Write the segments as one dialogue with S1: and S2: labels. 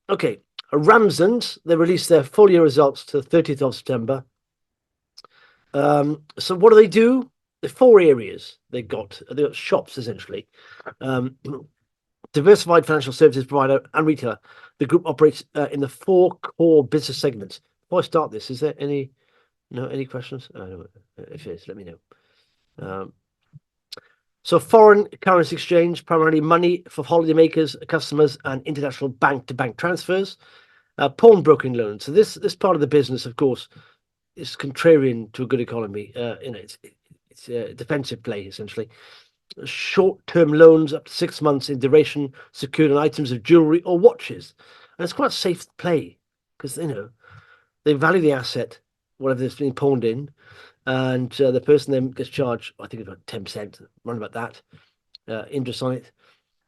S1: Okay, Ramsdens, they released their full year results to the 30th of September. So what do? The four areas they've got shops essentially. Diversified financial services provider and retailer. The group operates in the four core business segments. Before I start this, is there any questions? If it is, let me know. So foreign currency exchange, primarily money for holidaymakers, customers, and international bank-to-bank transfers. Pawnbroking loans. So this part of the business, of course, is contrarian to a good economy. It's a defensive play essentially. Short-term loans up to 6 months in duration, secured on items of jewelry or watches, and it's quite a safe play because they value the asset, whatever it's being pawned in, and the person then gets charged, I think, about 10%, around about that, interest on it.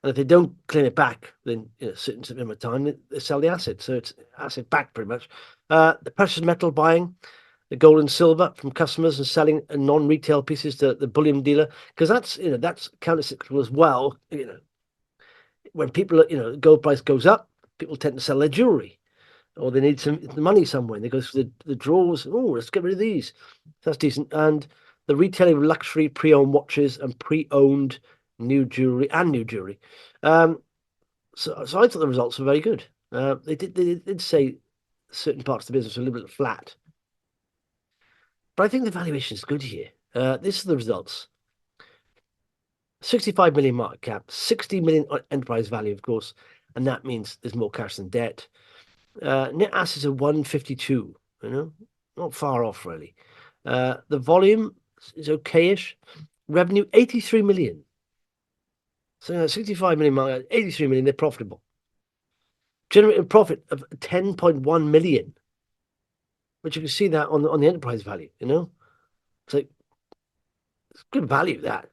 S1: And if they don't claim it back, then certain amount of time they sell the asset. So it's asset back pretty much. The precious metal buying, the gold and silver from customers and selling non-retail pieces to the bullion dealer, because that's countercyclical as well. When people gold price goes up, people tend to sell their jewelry, or they need some money somewhere, and they go through the drawers. Oh, let's get rid of these. That's decent. And the retailing of luxury pre-owned watches and pre-owned new jewelry. So I thought the results were very good. They did say certain parts of the business were a little bit flat, but I think the valuation is good here. This is the results. 65 million market cap, 60 million enterprise value, of course, and that means there's more cash than debt. Net assets of 152, not far off really. The volume is okay-ish. Revenue 83 million. So 65 million market, 83 million, they're profitable. Generating profit of 10.1 million, which you can see that on the enterprise value, It's like, it's good value, that.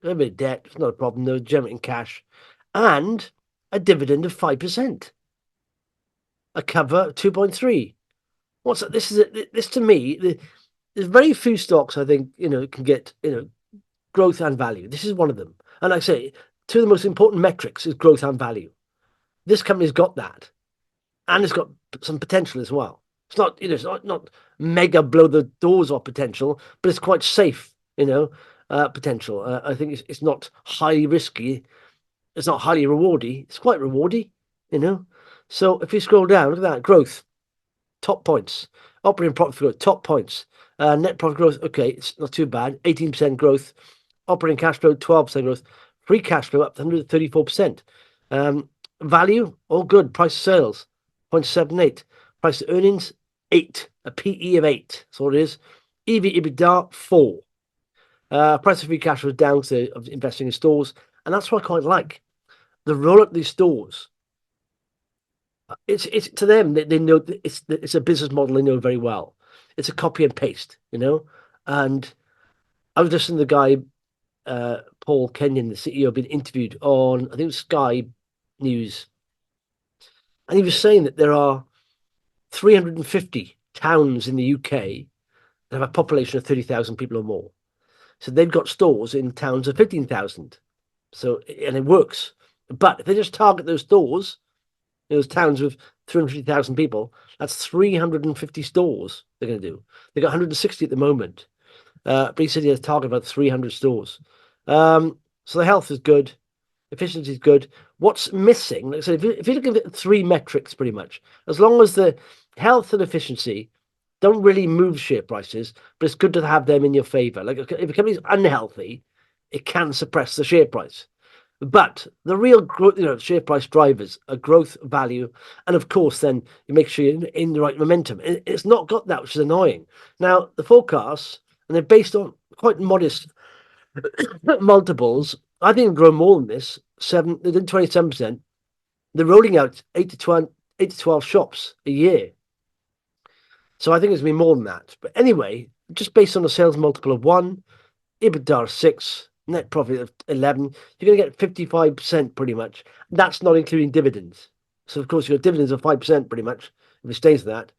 S1: A bit of debt, it's not a problem. They're generating cash. And a dividend of 5%. A cover 2.3. What's that? This to me, there's very few stocks I think, can get, growth and value. This is one of them. And like I say, two of the most important metrics is growth and value. This company's got that. And it's got some potential as well. It's not, it's not mega blow the doors off potential, but it's quite safe, potential. I think it's not highly risky. It's not highly rewardy. It's quite rewardy, So if you scroll down, look at that growth, top points, operating profit growth, top points, net profit growth. Okay, it's not too bad. 18% growth, operating cash flow, 12% growth, free cash flow up to 134%. Value, all good. Price of sales, 0.78. Price to earnings, 8. A PE of 8. That's what it is. EBITDA, 4. Price of free cash was down to investing in stores, and that's what I quite like. The roll up these stores. It's to them, they know it's a business model they know very well. It's a copy and paste, And I was listening to the guy, Paul Kenyon, the CEO, being interviewed on, I think it was Sky News, and he was saying that there are 350 towns in the UK that have a population of 30,000 people or more. So they've got stores in towns of 15,000. So, and it works. But if they just target those stores, those towns with 350,000 people, that's 350 stores they're going to do. They've got 160 at the moment. But he said he has a target about 300 stores. So the health is good. Efficiency is good. What's missing? Like I said, if you look at three metrics, pretty much, as long as the health and efficiency don't really move share prices, but it's good to have them in your favor. Like if a company's unhealthy, it can suppress the share price. But the real growth, share price drivers are growth, value, and of course, then you make sure you're in the right momentum. It's not got that, which is annoying. Now, the forecasts, and they're based on quite modest multiples. I think it'll grow more than this. They did 27%. They're rolling out 8 to 12 shops a year. So I think it's going to be more than that. But anyway, just based on a sales multiple of 1, EBITDA of 6, net profit of 11, you're going to get 55% pretty much. That's not including dividends. So of course, you've got dividends of 5% pretty much. If it stays that,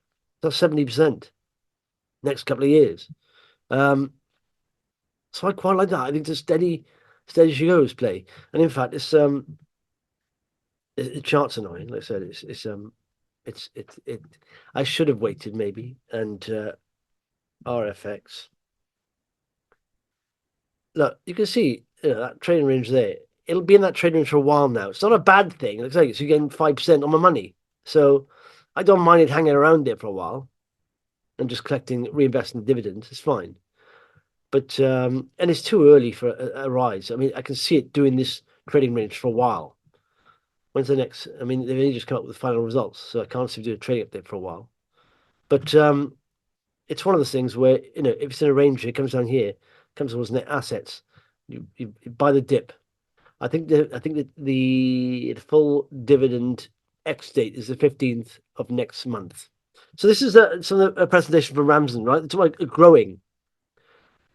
S1: that's 70% next couple of years. So I quite like that. I think it's a steady as she goes play. And in fact, it's The chart's annoying. Like I said, it. I should have waited maybe, and RFX. Look, you can see that trading range there. It'll be in that trading range for a while now. It's not a bad thing. Looks like so you're getting 5% on my money. So I don't mind it hanging around there for a while and just reinvesting the dividends. It's fine. But and it's too early for a rise. I mean, I can see it doing this trading range for a while. When's the next? I mean, they've only just come up with final results, so I can't see them doing a trading update for a while. But it's one of those things where if it's in a range, it comes down here, comes towards net assets. You buy the dip. I think that the full dividend X date is the 15th of next month. So this is a presentation from Ramsden, right? It's like growing,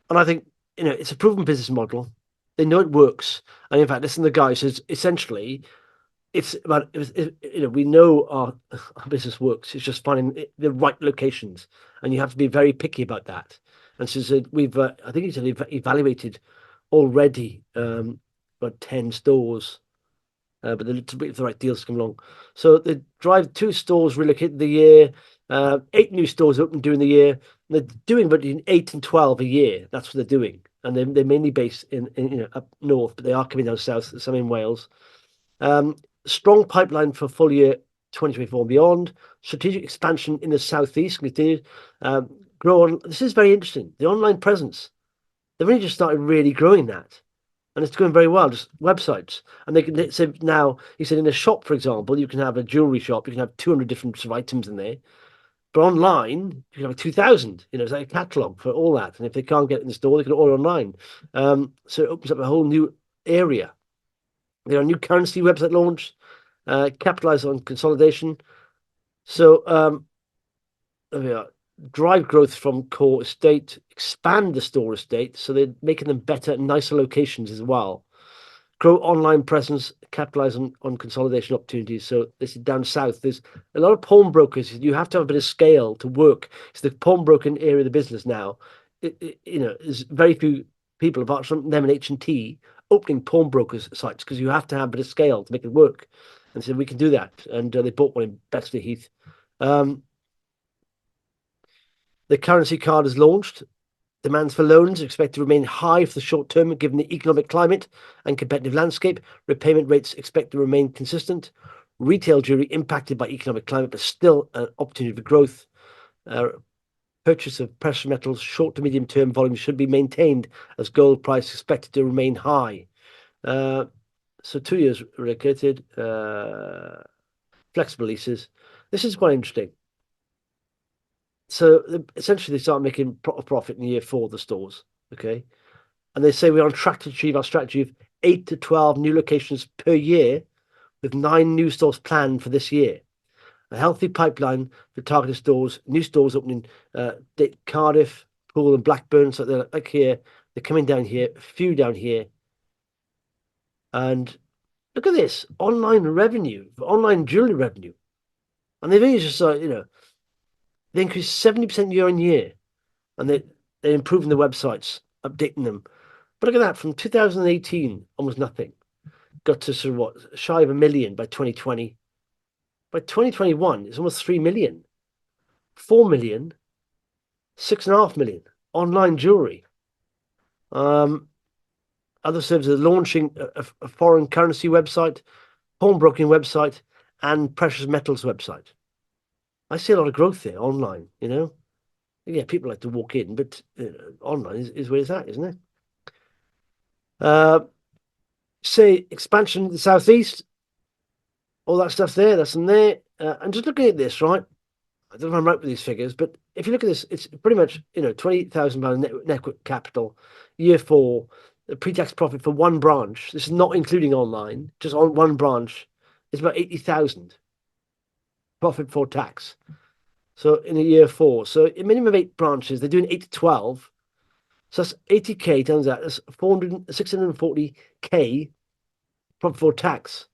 S1: and I think it's a proven business model. They know it works, and in fact, listen, the guy says essentially it's about we know our business works. It's just finding the right locations, and you have to be very picky about that. And so we've I think he said evaluated already about 10 stores, but to wait for the right deals to come along. So they drive 2 stores relocated the year, 8 new stores open during the year. They're doing between 8 and 12 a year. That's what they're doing, and they're mainly based in up north, but they are coming down south. Some in Wales. Strong pipeline for full year 2024 and beyond. Strategic expansion in the southeast continued. Grow on. This is very interesting. The online presence. They've only just started really growing that, and it's going very well. Just websites, and they can say now. He said in a shop, for example, you can have a jewelry shop. You can have 200 different sort of items in there. But online, you can have 2,000. It's like a catalog for all that. And if they can't get it in the store, they can order online. So it opens up a whole new area. There are new currency website launch, capitalize on consolidation. So there we are. Drive growth from core estate, expand the store estate, so they're making them better, nicer locations as well. Grow online presence, capitalize on consolidation opportunities. So this is down south. There's a lot of pawnbrokers. You have to have a bit of scale to work. It's the pawnbroking area of the business now. There's very few people apart from them and H&T opening pawnbrokers sites because you have to have a bit of scale to make it work. And so we can do that. And they bought one in Bexley Heath. The currency card is launched. Demands for loans are expected to remain high for the short term, given the economic climate and competitive landscape. Repayment rates expect to remain consistent. Retail jewelry impacted by economic climate, but still an opportunity for growth. Purchase of precious metals, short to medium term volumes should be maintained as gold price expected to remain high. So 2 years relocated, flexible leases. This is quite interesting. So essentially, they start making profit in year 4 of the stores. Okay. And they say we're on track to achieve our strategy of 8 to 12 new locations per year, with 9 new stores planned for this year. A healthy pipeline for targeted stores, new stores opening Cardiff, Poole, and Blackburn. So they're like here, they're coming down here, a few down here. And look at this online revenue, online jewelry revenue. And they've only just, they increased 70% year on year. And they're improving the websites, updating them. But look at that, from 2018, almost nothing. Got to sort of what, shy of 1 million by 2020. By 2021, it's almost 3 million. 4 million, 6.5 million online jewelry. Other services are launching a foreign currency website, pawnbroking website, and precious metals website. I see a lot of growth there online, Yeah, people like to walk in, but online is where it's at, isn't it? Say expansion in the southeast, all that stuff there, that's in there. And just looking at this, right? I don't know if I'm right with these figures, but if you look at this, it's pretty much, £28,000 net capital, year 4, the pre-tax profit for one branch. This is not including online, just on one branch. It's about 80,000 profit before tax. So in a year 4, so a minimum of 8 branches, they're doing 8 to 12. So that's 80K, turns out that's 640K profit before tax.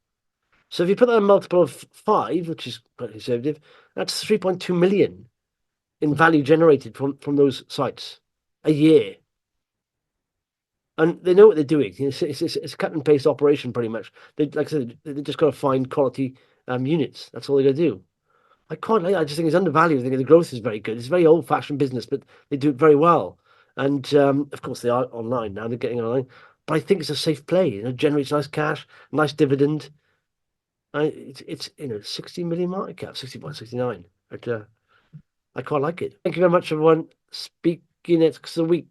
S1: So if you put that on a multiple of 5, which is quite conservative, that's 3.2 million in value generated from those sites a year. and they know what they're doing. It's a cut and paste operation pretty much. Like I said, they just got to find quality units. That's all they got to do. I just think it's undervalued. I think the growth is very good. It's a very old-fashioned business, but they do it very well. And of course, they are online now. They're getting online, but I think it's a safe play. Generates nice cash, nice dividend. It's 60 million market cap, 61, 69. But I quite like it. Thank you very much, everyone. Speak next week.